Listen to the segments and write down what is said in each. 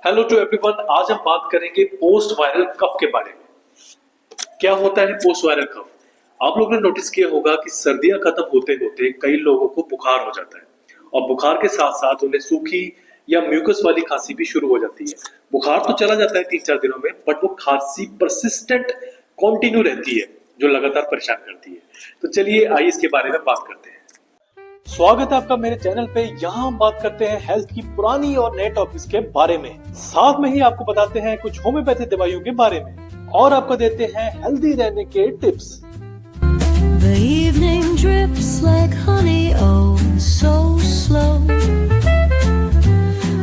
Hello to everyone. आज हम बात करेंगे पोस्ट वायरल कफ के बारे में। क्या होता है पोस्ट वायरल कफ? आप लोगों ने नोटिस किया होगा कि सर्दियां खत्म होते होते कई लोगों को बुखार हो जाता है और बुखार के साथ साथ उन्हें सूखी या म्यूकस वाली खांसी भी शुरू हो जाती है। बुखार तो चला जाता है 3-4 दिनों में, बट वो खांसी परसिस्टेंट कंटिन्यू रहती है जो लगातार परेशान करती है। तो चलिए आइए इसके बारे में बात करते हैं। स्वागत है आपका मेरे चैनल पे। यहाँ हम बात करते हैं हेल्थ की पुरानी और नए टॉपिक्स के बारे में। साथ में ही आपको बताते हैं कुछ होम्योपैथी दवाइयों के बारे में और आपको देते हैं हेल्दी रहने के tips. The evening drips like honey, oh so slow.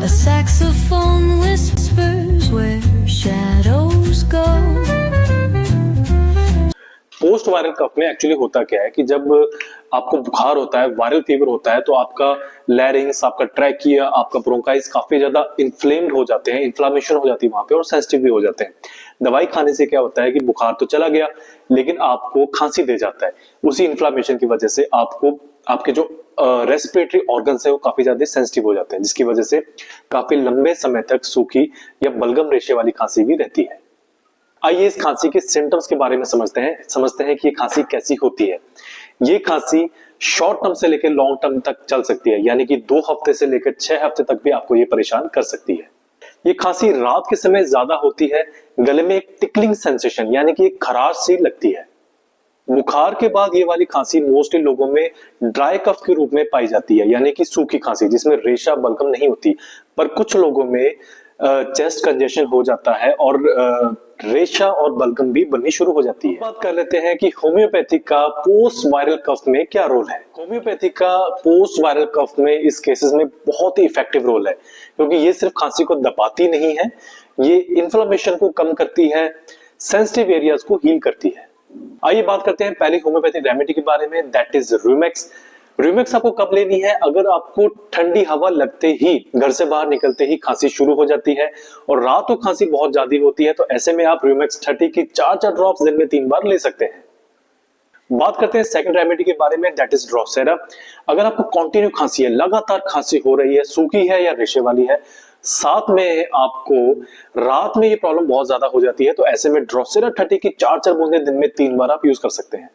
A saxophone whispers where shadows go. Post viral cough में एक्चुअली होता क्या है कि जब आपको बुखार होता है, वायरल फीवर होता है, तो आपका लैरिंग्स, आपका ट्रैकिया, आपका ब्रोंकाइस काफी ज्यादा इन्फ्लेम्ड हो जाते हैं, इन्फ्लामेशन हो जाती है वहां पे और सेंसिटिव भी हो जाते हैं। दवाई खाने से क्या होता है कि बुखार तो चला गया लेकिन आपको खांसी दे जाता है। उसी इन्फ्लामेशन की वजह से आपको आपके जो रेस्पिरेटरी ऑर्गन्स है वो काफी ज्यादा सेंसिटिव हो जाते हैं, जिसकी वजह से काफी लंबे समय तक सूखी या बलगम रेशे वाली खांसी भी रहती है। आइए इस खांसी के सिम्टम्स के बारे में समझते हैं कि ये खांसी कैसी होती है। ये खांसी शॉर्ट टर्म से लेकर लॉन्ग टर्म तक चल सकती है, यानी कि 2 हफ्ते से लेकर 6 हफ्ते तक भी आपको ये परेशान कर सकती है। ये खांसी रात के समय ज्यादा होती है। गले में एक टिकलिंग सेंसेशन यानी कि एक खराश सी लगती है। बुखार के बाद ये वाली खांसी मोस्टली लोगों में ड्राई कफ के रूप में पाई जाती है, यानी कि सूखी खांसी जिसमें रेशा बलगम नहीं होती। पर कुछ लोगों में चेस्ट कंजेशन हो जाता है और रेशा और बलगम भी बननी शुरू हो जाती है। बात कर लेते हैं कि होम्योपैथी का पोस्ट वायरल कफ में क्या रोल है। होम्योपैथी का पोस्ट वायरल कफ में इस केसेस में बहुत ही इफेक्टिव रोल है, क्योंकि ये सिर्फ खांसी को दबाती नहीं है, ये इन्फ्लेमेशन को कम करती है, सेंसिटिव एरियाज को हील करती है। आइए बात करते हैं पहली होम्योपैथी रेमेडी के बारे में, दैट इज रूमेक्स। रूमेक्स आपको कब लेनी है? अगर आपको ठंडी हवा लगते ही, घर से बाहर निकलते ही खांसी शुरू हो जाती है और रात को खांसी बहुत ज्यादा होती है, तो ऐसे में आप रूमेक्स 30 की 4 ड्रॉप्स दिन में 3 बार ले सकते हैं। बात करते हैं सेकंड रेमेडी के बारे में, दैट इज ड्रोसेरा। अगर आपको कंटिन्यू खांसी है, लगातार खांसी हो रही है, सूखी है या रेशे वाली है, साथ में आपको रात में ये प्रॉब्लम बहुत ज्यादा हो जाती है, तो ऐसे में ड्रोसेरा 30 की 4 बूंदें दिन में 3 बार आप यूज कर सकते हैं।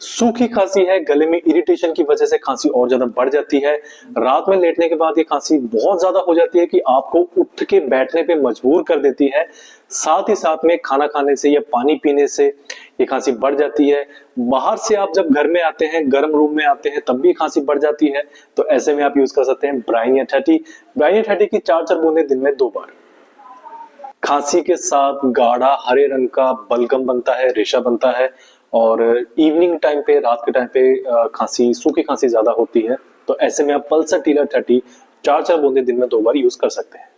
सूखी खांसी है, गले में इरिटेशन की वजह से खांसी और ज्यादा बढ़ जाती है, रात में लेटने के बाद ये खांसी बहुत ज्यादा हो जाती है कि आपको उठ के बैठने पे मजबूर कर देती है। साथ ही साथ में खाना खाने से या पानी पीने से ये खांसी बढ़ जाती है। बाहर से आप जब घर में आते हैं, गर्म रूम में आते हैं, तब भी खांसी बढ़ जाती है, तो ऐसे में आप यूज कर सकते हैं ब्राइनिया 30। ब्राइनिया 30 की 4 बूंदें दिन में 2 बार। खांसी के साथ गाढ़ा हरे रंग का बलगम बनता है, रेशा बनता है और इवनिंग टाइम पे, रात के टाइम पे खांसी, सूखी खांसी ज्यादा होती है, तो ऐसे में आप पल्सटीला 30 4 बूंदें दिन में 2 बार यूज कर सकते हैं।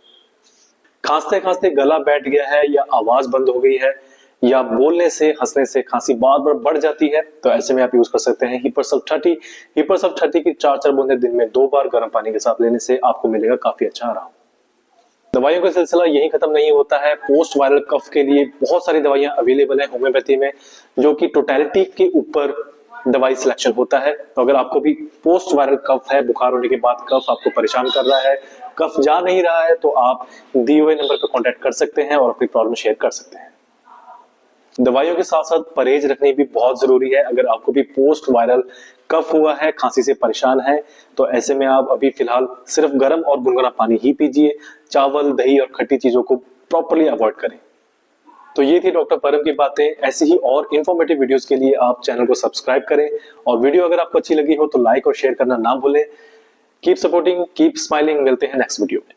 खांसते खांसते गला बैठ गया है या आवाज बंद हो गई है या बोलने से, हंसने से खांसी बार बार बढ़ जाती है, तो ऐसे में आप यूज कर सकते हैं हिपरसल्फ 30। हिपरसल्फ 30 की 4 बूंदें दिन में 2 बार गर्म पानी के साथ लेने से आपको मिलेगा काफी अच्छा आराम। दवाइयों का सिलसिला यही खत्म नहीं होता है। पोस्ट वायरल कफ के लिए बहुत सारी दवाइयां अवेलेबल है होम्योपैथी में, जो कि टोटलिटी के ऊपर दवाई सिलेक्शन होता है। तो अगर आपको भी पोस्ट वायरल कफ है, बुखार होने के बाद कफ आपको परेशान कर रहा है, कफ जा नहीं रहा है, तो आप दिए हुए नंबर पर कांटेक्ट कर सकते हैं और अपनी प्रॉब्लम शेयर कर सकते हैं। दवाइयों के साथ साथ परहेज रखनी भी बहुत जरूरी है। अगर आपको भी पोस्ट वायरल कफ हुआ है, खांसी से परेशान है, तो ऐसे में आप अभी फिलहाल सिर्फ गर्म और गुनगुना पानी ही पीजिए। चावल, दही और खट्टी चीजों को प्रॉपर्ली अवॉइड करें। तो ये थी डॉक्टर परम की बातें। ऐसी ही और इंफॉर्मेटिव वीडियोस के लिए आप चैनल को सब्सक्राइब करें और वीडियो अगर आपको अच्छी लगी हो तो लाइक और शेयर करना ना भूलें। Keep supporting, keep smiling. मिलते हैं नेक्स्ट वीडियो में।